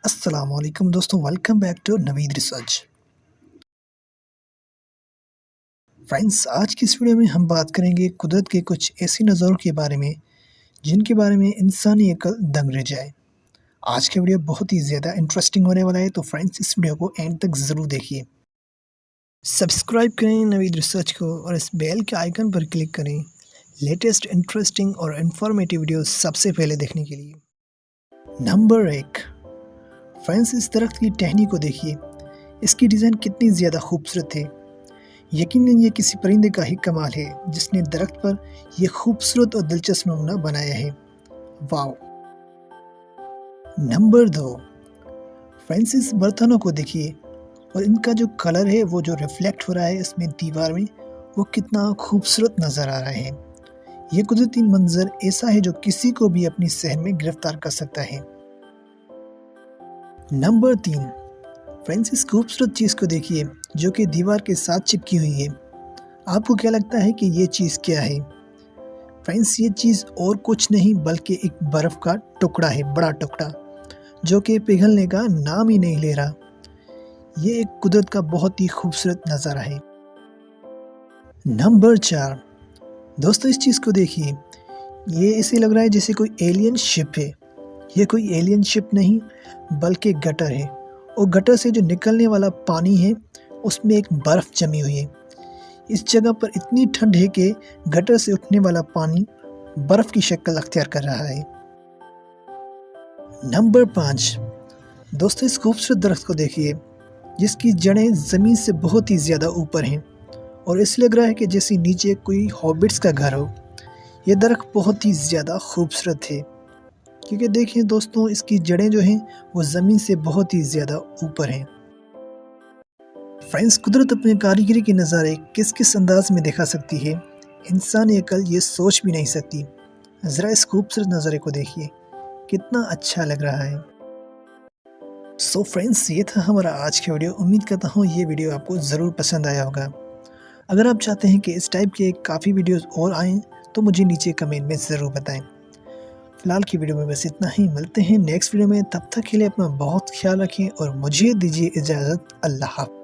अस्सलामुअलैकुम दोस्तों, welcome back to Naveed research. Friends, आज की इस वीडियो में हम बात करेंगे कुदरत के कुछ ऐसे नज़ारों के बारे में जिनके बारे में इंसानी अकल दंग रह जाए। आज का वीडियो बहुत ही ज़्यादा इंटरेस्टिंग होने वाला है, तो फ्रेंड्स इस वीडियो को एंड तक ज़रूर देखिए। सब्सक्राइब करें नवीद रिसर्च को और इस बेल के आइकन पर क्लिक करें लेटेस्ट इंटरेस्टिंग और इन्फॉर्मेटिव वीडियो सबसे पहले देखने के लिए। नंबर 1, फ्रेंड्स इस दरख्त की टहनी को देखिए। इसकी डिज़ाइन कितनी ज़्यादा खूबसूरत है। यकीनन ये किसी परिंदे का ही कमाल है जिसने दरख्त पर यह खूबसूरत और दिलचस्प नमूना बनाया है। वाओ। नंबर 2, फ्रेंड्स इस बर्तनों को देखिए और इनका जो कलर है वो जो रिफ्लेक्ट हो रहा है इसमें दीवार में, वो कितना खूबसूरत नज़र आ रहा है। ये कुदरती मंजर ऐसा है जो किसी को भी अपनी सहन में गिरफ्तार कर सकता है। नंबर 3, फ्रेंड्स इस खूबसूरत चीज़ को देखिए जो कि दीवार के साथ चिपकी हुई है। आपको क्या लगता है कि ये चीज़ क्या है? फ्रेंड्स ये चीज़ और कुछ नहीं बल्कि एक बर्फ़ का टुकड़ा है, बड़ा टुकड़ा, जो कि पिघलने का नाम ही नहीं ले रहा। ये एक कुदरत का बहुत ही खूबसूरत नज़ारा है। नंबर 4, दोस्तों इस चीज़ को देखिए। ये ऐसे लग रहा है जैसे कोई एलियन शिप है। ये कोई एलियन शिप नहीं बल्कि गटर है, और गटर से जो निकलने वाला पानी है उसमें एक बर्फ़ जमी हुई है। इस जगह पर इतनी ठंड है कि गटर से उठने वाला पानी बर्फ़ की शक्ल अख्तियार कर रहा है। नंबर 5, दोस्तों इस खूबसूरत दरख्त को देखिए जिसकी जड़ें ज़मीन से बहुत ही ज़्यादा ऊपर हैं, और इसलिए लग रहा है कि जैसे नीचे कोई हॉबिट्स का घर हो। ये दरख्त बहुत ही ज़्यादा खूबसूरत है क्योंकि देखिए दोस्तों इसकी जड़ें जो हैं वो ज़मीन से बहुत ही ज़्यादा ऊपर हैं। फ्रेंड्स कुदरत अपने कारीगरी के नज़ारे किस किस अंदाज में दिखा सकती है, इंसानी अकल ये सोच भी नहीं सकती। ज़रा इस खूबसूरत नज़ारे को देखिए, कितना अच्छा लग रहा है। सो फ्रेंड्स ये था हमारा आज का वीडियो। उम्मीद करता हूँ ये वीडियो आपको ज़रूर पसंद आया होगा। अगर आप चाहते हैं कि इस टाइप के काफ़ी वीडियोज़ और आएँ तो मुझे नीचे कमेंट में ज़रूर बताएँ। फिलहाल की वीडियो में बस इतना ही। मिलते हैं नेक्स्ट वीडियो में, तब तक के लिए अपना बहुत ख्याल रखें और मुझे दीजिए इजाज़त। अल्लाह हाफ़िज़।